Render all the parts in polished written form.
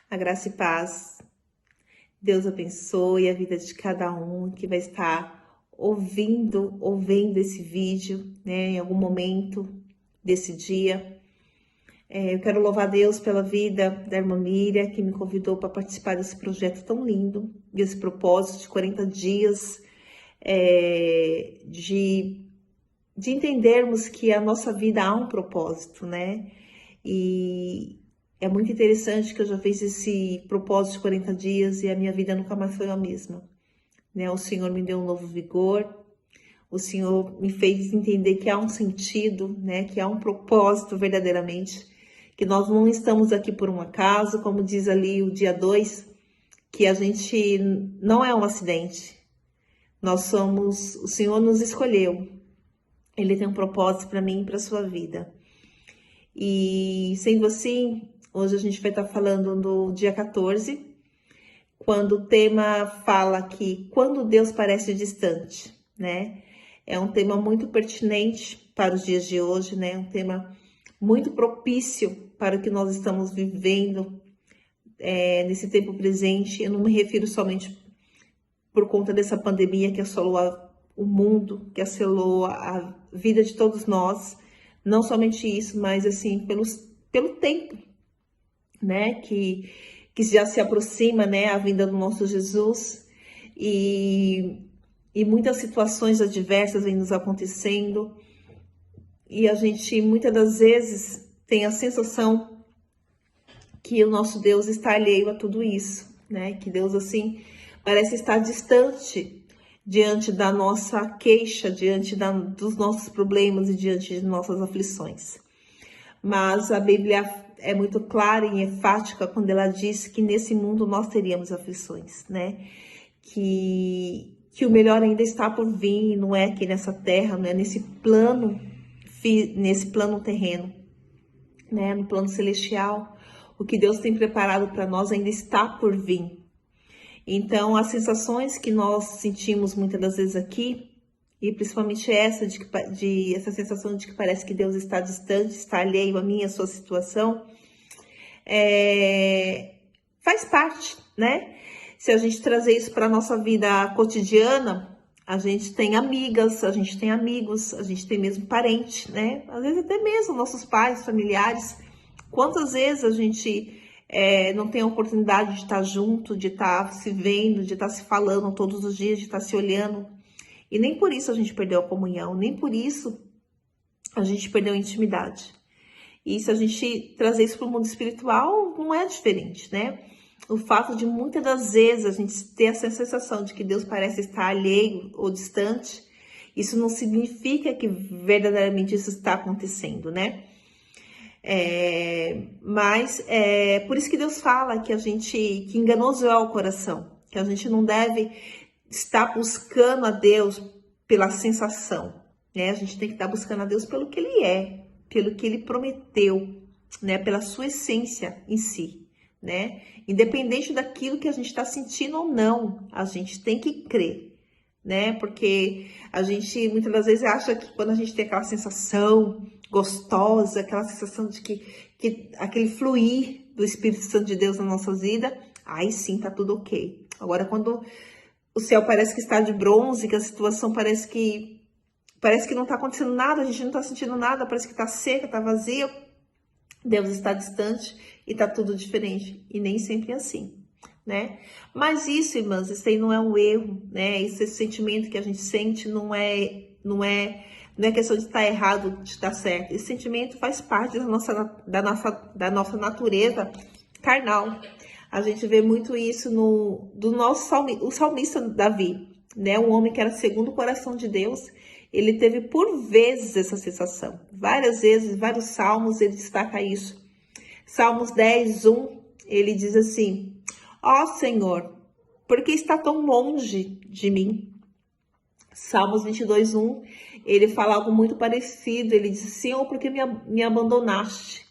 A graça e paz. Deus abençoe a vida de cada um que vai estar ouvindo esse vídeo, né, em algum momento desse dia. Eu quero louvar a Deus pela vida da irmã Miriam, que me convidou para participar desse projeto tão lindo, desse propósito de 40 dias, de entendermos que a nossa vida há um propósito, né? E é muito interessante que eu já fiz esse propósito de 40 dias e a minha vida nunca mais foi a mesma, né? O Senhor me deu um novo vigor, o Senhor me fez entender que há um sentido, né? Que há um propósito verdadeiramente, que nós não estamos aqui por um acaso, como diz ali o dia 2, que a gente não é um acidente. O Senhor nos escolheu. Ele tem um propósito para mim e para sua vida. E sendo assim, hoje a gente vai estar falando do dia 14, quando o tema fala que quando Deus parece distante, né? É um tema muito pertinente para os dias de hoje, né? Um tema muito propício para o que nós estamos vivendo nesse tempo presente. Eu não me refiro somente por conta dessa pandemia que assolou o mundo, que assolou a vida de todos nós. Não somente isso, mas assim, pelo tempo, né, que já se aproxima, né, a vinda do nosso Jesus, e muitas situações adversas vêm nos acontecendo, e a gente muitas das vezes tem a sensação que o nosso Deus está alheio a tudo isso, né, que Deus assim parece estar distante diante da nossa queixa, diante dos nossos problemas e diante de nossas aflições. Mas a Bíblia é muito clara e enfática quando ela diz que nesse mundo nós teríamos aflições, né? Que o melhor ainda está por vir, não é aqui nessa terra, não é nesse plano terreno, né? No plano celestial. O que Deus tem preparado para nós ainda está por vir. Então, as sensações que nós sentimos muitas das vezes aqui, e principalmente essa essa sensação de que parece que Deus está distante, está alheio a mim, a sua situação, faz parte, né? Se a gente trazer isso para a nossa vida cotidiana, a gente tem amigas, a gente tem amigos, a gente tem mesmo parente, né? Às vezes até mesmo nossos pais, familiares. Quantas vezes a gente não tem a oportunidade de estar junto, de estar se vendo, de estar se falando todos os dias, de estar se olhando. E nem por isso a gente perdeu a comunhão, nem por isso a gente perdeu a intimidade. E se a gente trazer isso para o mundo espiritual, não é diferente, né? O fato de muitas das vezes a gente ter essa sensação de que Deus parece estar alheio ou distante, isso não significa que verdadeiramente isso está acontecendo, né? Mas é por isso que Deus fala que que enganoso é o coração, que a gente não deve estar buscando a Deus pela sensação, né? A gente tem que estar buscando a Deus pelo que Ele é, pelo que Ele prometeu, né? Pela sua essência em si, né? Independente daquilo que a gente está sentindo ou não, a gente tem que crer, né? Porque a gente muitas das vezes acha que quando a gente tem aquela sensação gostosa, aquela sensação de que aquele fluir do Espírito Santo de Deus na nossa vida, aí sim tá tudo ok. Agora, quando o céu parece que está de bronze, que a situação parece que não está acontecendo nada, a gente não está sentindo nada, parece que está seca, está vazia, Deus está distante e está tudo diferente. E nem sempre é assim, né? Mas isso, irmãs, isso aí não é um erro, né? Esse sentimento que a gente sente não é questão de estar errado, de estar certo. Esse sentimento faz parte da nossa natureza carnal. A gente vê muito isso o salmista Davi, né? Um homem que era segundo o coração de Deus. Ele teve por vezes essa sensação. Várias vezes, vários salmos, ele destaca isso. Salmos 10, 1, ele diz assim: ó Senhor, por que está tão longe de mim? Salmos 22, 1, ele fala algo muito parecido. Ele diz: Senhor, por que me abandonaste?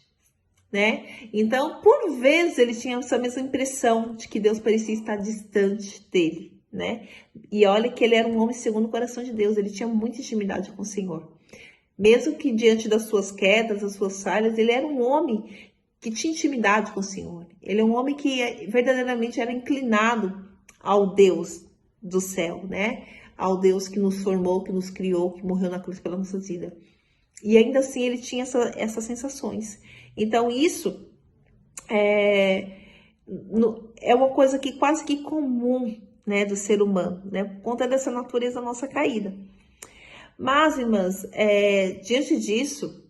Né? Então, por vezes, ele tinha essa mesma impressão de que Deus parecia estar distante dele, né? E olha que ele era um homem segundo o coração de Deus, ele tinha muita intimidade com o Senhor. Mesmo que diante das suas quedas, das suas falhas, ele era um homem que tinha intimidade com o Senhor. Ele é um homem que verdadeiramente era inclinado ao Deus do céu, né? Ao Deus que nos formou, que nos criou, que morreu na cruz pela nossa vida. E ainda assim ele tinha essas sensações. Então isso é uma coisa que quase que comum, né, do ser humano, né? Por conta dessa natureza nossa caída. Mas, irmãs, diante disso,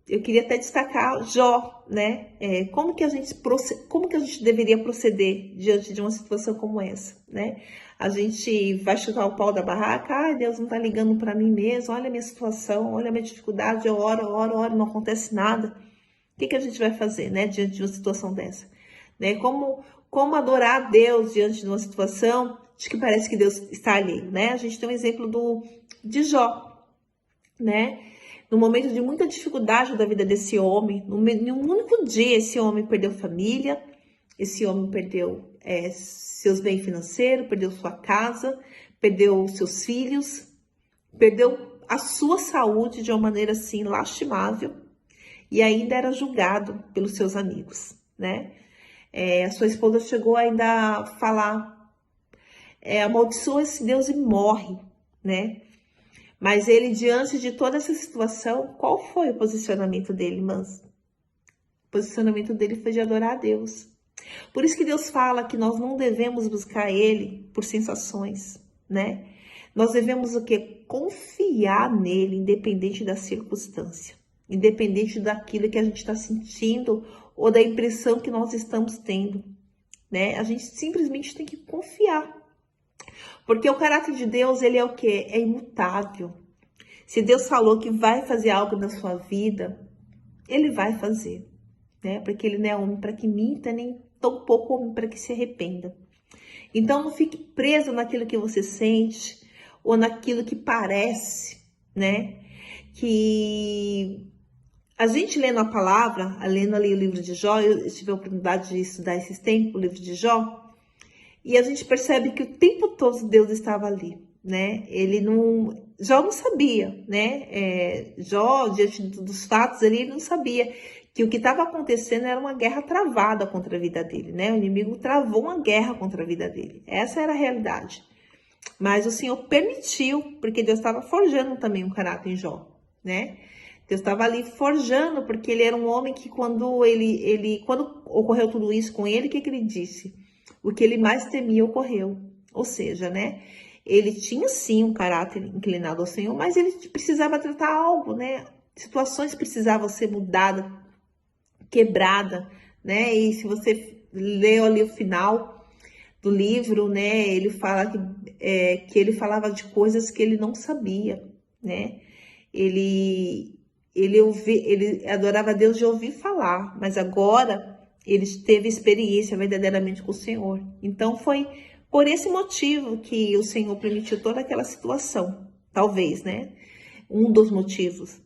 eu queria até destacar Jó, né? Como que a gente deveria proceder diante de uma situação como essa, né? A gente vai chutar o pau da barraca, ai, Deus não tá ligando para mim mesmo, olha a minha situação, olha a minha dificuldade, eu oro, não acontece nada. O que a gente vai fazer, né, diante de uma situação dessa? Né? Como adorar a Deus diante de uma situação de que parece que Deus está ali, né? A gente tem um exemplo de Jó, né? No momento de muita dificuldade da vida desse homem, em um único dia esse homem perdeu família, esse homem perdeu seus bens financeiros, perdeu sua casa, perdeu seus filhos, perdeu a sua saúde de uma maneira assim lastimável e ainda era julgado pelos seus amigos, né? A sua esposa chegou ainda a falar, amaldiçoa esse Deus e morre, né? Mas ele, diante de toda essa situação, qual foi o posicionamento dele, irmãs? O posicionamento dele foi de adorar a Deus. Por isso que Deus fala que nós não devemos buscar ele por sensações, né? Nós devemos o quê? Confiar nele, independente da circunstância, independente daquilo que a gente está sentindo ou da impressão que nós estamos tendo, né? A gente simplesmente tem que confiar. Porque o caráter de Deus, ele é o quê? É imutável. Se Deus falou que vai fazer algo na sua vida, ele vai fazer, né? Porque ele não é homem para que minta, nem tampouco homem para que se arrependa. Então, não fique preso naquilo que você sente ou naquilo que parece, né? Que a gente lendo a palavra, lendo ali o livro de Jó, eu tive a oportunidade de estudar esses tempos, o livro de Jó, e a gente percebe que o tempo todo Deus estava ali, né? Jó não sabia, né? Jó, diante dos fatos ali, ele não sabia que o que estava acontecendo era uma guerra travada contra a vida dele, né? O inimigo travou uma guerra contra a vida dele. Essa era a realidade. Mas o Senhor permitiu, porque Deus estava forjando também um caráter em Jó, né? Deus estava ali forjando, porque ele era um homem que quando ocorreu tudo isso com ele, o que ele disse? O que ele mais temia ocorreu. Ou seja, né? Ele tinha sim um caráter inclinado ao Senhor, mas ele precisava tratar algo, né? Situações precisavam ser mudadas, quebrada, né? E se você leu ali o final do livro, né? Ele fala que ele falava de coisas que ele não sabia, né? Ele adorava a Deus de ouvir falar, mas agora ele teve experiência verdadeiramente com o Senhor. Então foi por esse motivo que o Senhor permitiu toda aquela situação, talvez, né? Um dos motivos.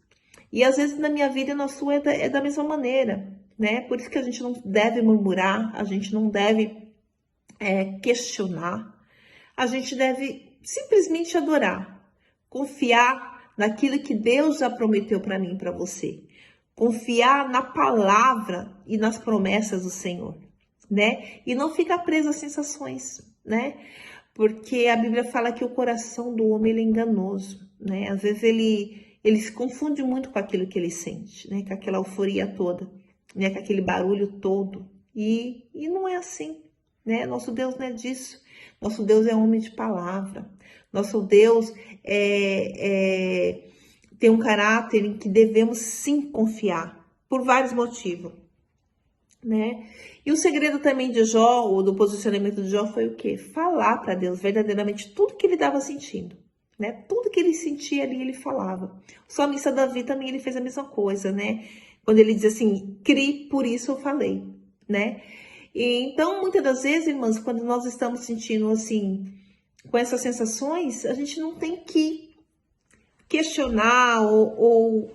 E às vezes na minha vida e na sua é da mesma maneira, né? Por isso que a gente não deve murmurar, a gente não deve questionar, a gente deve simplesmente adorar, confiar naquilo que Deus já prometeu para mim e para você, confiar na palavra e nas promessas do Senhor, né? E não ficar preso às sensações, né? Porque a Bíblia fala que o coração do homem ele é enganoso, né? Às vezes ele se confunde muito com aquilo que ele sente, né? Com aquela euforia toda, né? Com aquele barulho todo. E não é assim, né? Nosso Deus não é disso. Nosso Deus é homem de palavra. Nosso Deus tem um caráter em que devemos sim confiar, por vários motivos, né? E o segredo também de Jó, ou do posicionamento de Jó, foi o quê? Falar para Deus verdadeiramente tudo que ele estava sentindo, né? Tudo que ele sentia ali, ele falava. O salmista Davi também, ele fez a mesma coisa, né? Quando ele diz assim, criei, por isso eu falei, né? E então, muitas das vezes, irmãs, quando nós estamos sentindo assim, com essas sensações, a gente não tem que questionar ou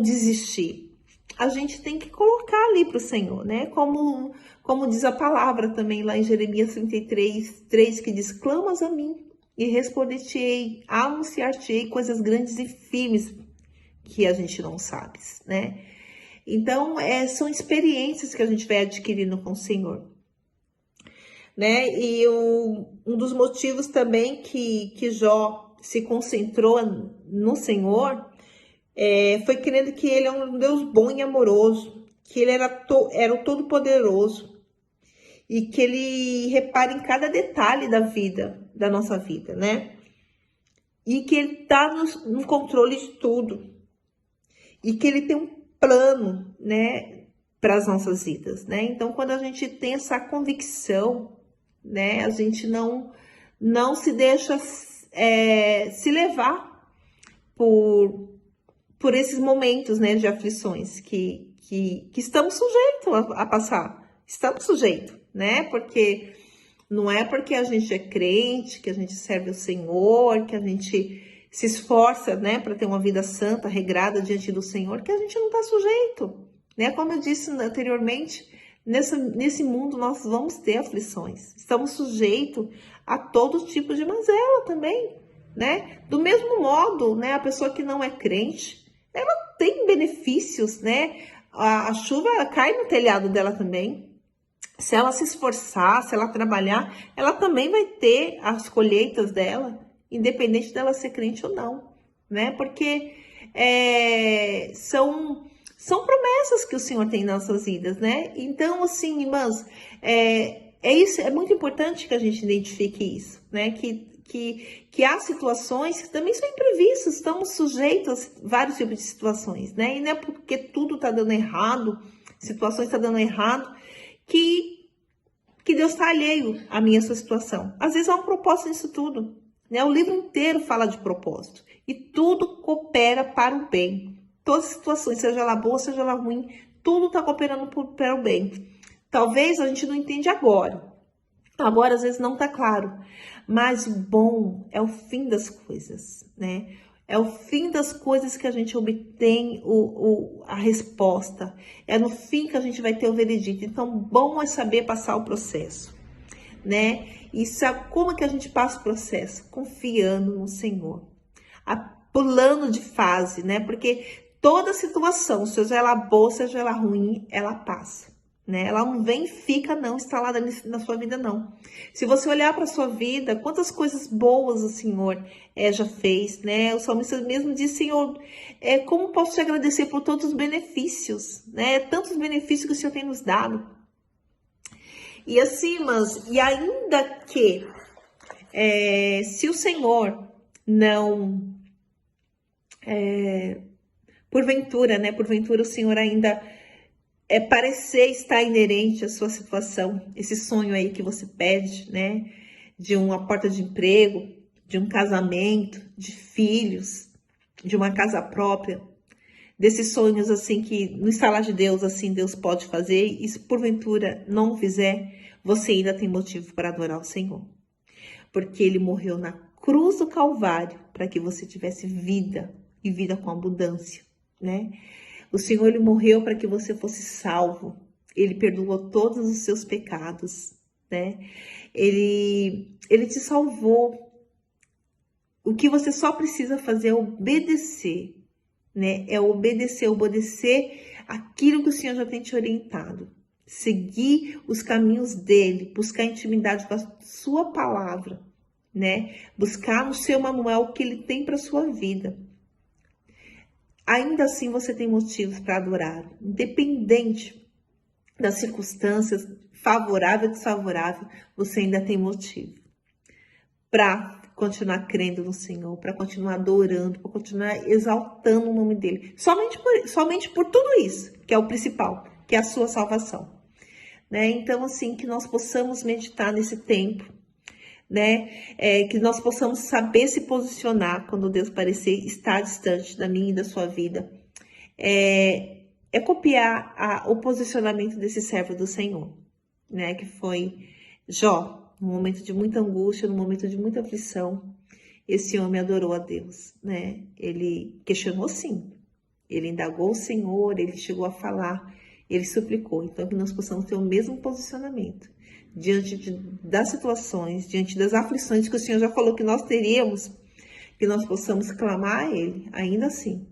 desistir. A gente tem que colocar ali para o Senhor, né? Como diz a palavra também lá em Jeremias 33:3, que diz, clamas a mim e responder-te-ei, anunciar-te-ei coisas grandes e firmes que a gente não sabe, né? Então, são experiências que a gente vai adquirindo com o Senhor, né? E um dos motivos também que Jó se concentrou no Senhor foi crendo que ele é um Deus bom e amoroso, que ele era o Todo-Poderoso e que ele repara em cada detalhe da nossa vida, né? E que ele está no controle de tudo e que ele tem um plano, né, para as nossas vidas, né? Então, quando a gente tem essa convicção, né, a gente não se deixa se levar por esses momentos, né, de aflições que estamos sujeitos a passar. Estamos sujeitos, né? Porque não é porque a gente é crente, que a gente serve o Senhor, que a gente se esforça, né, para ter uma vida santa, regrada diante do Senhor, que a gente não está sujeito, né? Como eu disse anteriormente, nesse mundo nós vamos ter aflições. Estamos sujeitos a todo tipo de mazela também, né? Do mesmo modo, né, a pessoa que não é crente, ela tem benefícios, né? A chuva cai no telhado dela também. Se ela se esforçar, se ela trabalhar, ela também vai ter as colheitas dela, independente dela ser crente ou não, né? Porque são promessas que o Senhor tem nas nossas vidas, né? Então, assim, irmãs, isso, é muito importante que a gente identifique isso, né? Que há situações que também são imprevistas, estamos sujeitos a vários tipos de situações, né? E não é porque tudo tá dando errado, situações tá dando errado, que Deus está alheio à minha sua situação. Às vezes há um propósito nisso tudo, né? O livro inteiro fala de propósito e tudo coopera para o bem. Todas as situações, seja ela boa, seja ela ruim, tudo está cooperando para o bem. Talvez a gente não entende agora. Agora, às vezes, não está claro. Mas o bom é o fim das coisas, né? É o fim das coisas que a gente obtém a resposta. É no fim que a gente vai ter o veredito. Então, bom é saber passar o processo, né? E sabe como que a gente passa o processo? Confiando no Senhor. Pulando de fase, né? Porque toda situação, seja ela boa, seja ela ruim, ela passa. Né? Ela não vem e fica não instalada na sua vida não. Se você olhar para a sua vida, quantas coisas boas o Senhor já fez, né? O salmista mesmo diz, Senhor, como posso te agradecer por todos os benefícios, né? Tantos benefícios que o Senhor tem nos dado. E assim, mas, e ainda que se o Senhor não, porventura, né? Porventura o Senhor ainda parecer estar inerente à sua situação, esse sonho aí que você pede, né? De uma porta de emprego, de um casamento, de filhos, de uma casa própria, desses sonhos assim que no estalar de Deus, assim, Deus pode fazer, e se porventura não fizer, você ainda tem motivo para adorar o Senhor. Porque Ele morreu na cruz do Calvário para que você tivesse vida e vida com abundância, né? O Senhor, Ele morreu para que você fosse salvo. Ele perdoou todos os seus pecados, né? Ele te salvou. O que você só precisa fazer é obedecer, né? É obedecer aquilo que o Senhor já tem te orientado. Seguir os caminhos dele, buscar intimidade com a sua palavra, né? Buscar no seu manual o que ele tem para sua vida. Ainda assim você tem motivos para adorar, independente das circunstâncias, favorável ou desfavorável, você ainda tem motivo para continuar crendo no Senhor, para continuar adorando, para continuar exaltando o nome dele. Somente por tudo isso, que é o principal, que é a sua salvação. Né? Então, assim, que nós possamos meditar nesse tempo, né? Que nós possamos saber se posicionar quando Deus parecer estar distante da minha e da sua vida. Copiar o posicionamento desse servo do Senhor, né? Que foi Jó, num momento de muita angústia, num momento de muita aflição. Esse homem adorou a Deus, né? Ele questionou sim, ele indagou o Senhor, ele chegou a falar, ele suplicou. Então, que nós possamos ter o mesmo posicionamento diante das situações, diante das aflições que o Senhor já falou que nós teríamos, que nós possamos clamar a Ele, ainda assim.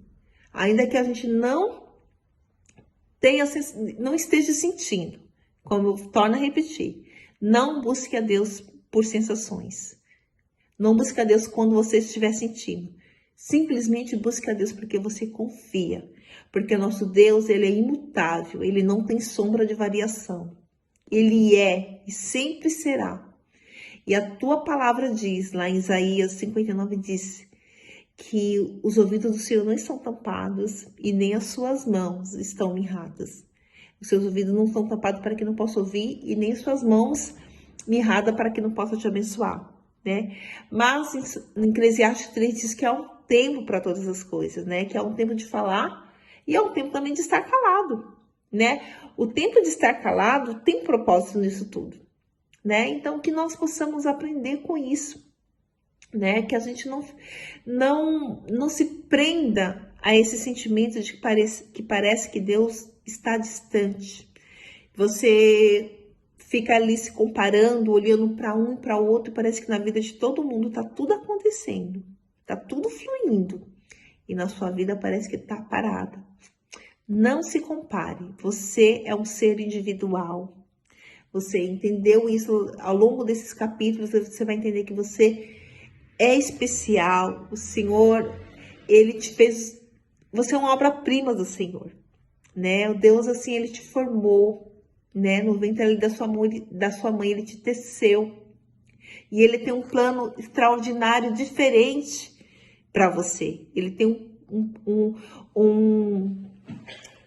Ainda que a gente não não esteja sentindo, como eu torno a repetir, não busque a Deus por sensações. Não busque a Deus quando você estiver sentindo. Simplesmente busque a Deus porque você confia. Porque o nosso Deus, ele é imutável, ele não tem sombra de variação. Ele é e sempre será. E a tua palavra diz, lá em Isaías 59, diz que os ouvidos do Senhor não estão tampados e nem as suas mãos estão mirradas. Os seus ouvidos não estão tapados para que não possa ouvir e nem as suas mãos mirradas para que não possa te abençoar, né? Mas em Eclesiastes 3 diz que há um tempo para todas as coisas, né? Que há um tempo de falar e há um tempo também de estar calado, né? O tempo de estar calado tem propósito nisso tudo, né? Então, que nós possamos aprender com isso, né? Que a gente não se prenda a esse sentimento de que parece que Deus está distante. Você fica ali se comparando, olhando para um e para o outro, parece que na vida de todo mundo está tudo acontecendo, está tudo fluindo, e na sua vida parece que está parada. Não se compare, você é um ser individual. Você entendeu isso ao longo desses capítulos, você vai entender que você é especial. O Senhor, ele te fez, você é uma obra-prima do Senhor, né? O Deus, assim, ele te formou, né? No ventre ali da sua mãe, ele te teceu. E ele tem um plano extraordinário, diferente para você. Ele tem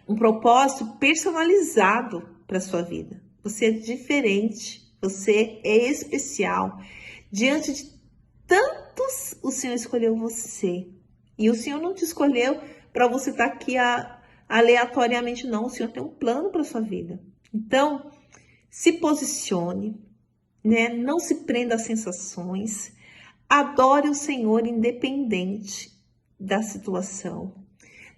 um propósito personalizado para sua vida. Você é diferente, você é especial. Diante de tantos, o Senhor escolheu você. E o Senhor não te escolheu para você estar aqui aleatoriamente, não. O Senhor tem um plano para sua vida. Então, se posicione, né? Não se prenda a sensações. Adore o Senhor independente da situação.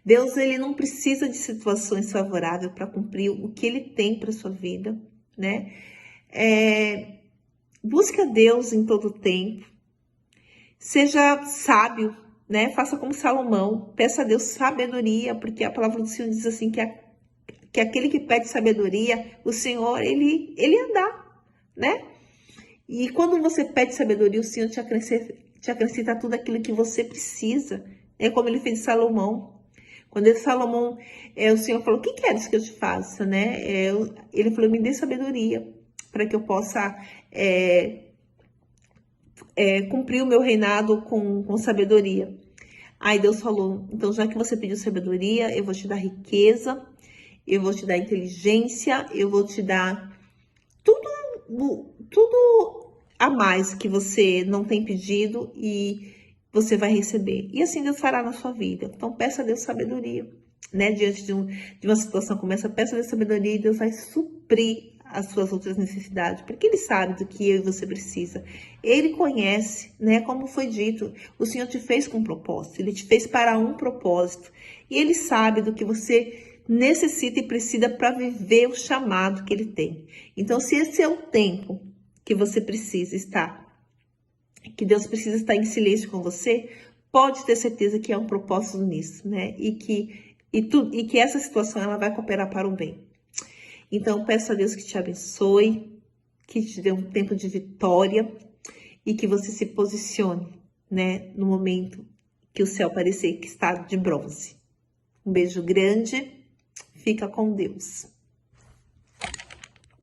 Deus, ele não precisa de situações favoráveis para cumprir o que ele tem para sua vida, né? Busque a Deus em todo tempo. Seja sábio, né? Faça como Salomão. Peça a Deus sabedoria, porque a palavra do Senhor diz assim que aquele que pede sabedoria, o Senhor, ele dá, né? E quando você pede sabedoria, o Senhor te acrescenta tudo aquilo que você precisa. É como ele fez de Salomão. Quando Salomão, o Senhor falou, o que queres que eu te faça, né? Ele falou, me dê sabedoria, para que eu possa cumprir o meu reinado com sabedoria. Aí Deus falou, então já que você pediu sabedoria, eu vou te dar riqueza, eu vou te dar inteligência, eu vou te dar tudo a mais que você não tem pedido e você vai receber. E assim Deus fará na sua vida. Então peça a Deus sabedoria, né? Diante de uma situação como essa, peça a Deus sabedoria e Deus vai suprir as suas outras necessidades, porque Ele sabe do que eu e você precisa. Ele conhece, né? Como foi dito, o Senhor te fez com um propósito, Ele te fez para um propósito. E Ele sabe do que você necessita e precisa para viver o chamado que Ele tem. Então, se esse é o tempo que você precisa estar, que Deus precisa estar em silêncio com você, pode ter certeza que há um propósito nisso, né? E que essa situação ela vai cooperar para o bem. Então, peço a Deus que te abençoe, que te dê um tempo de vitória e que você se posicione, né? No momento que o céu parecer que está de bronze. Um beijo grande, fica com Deus.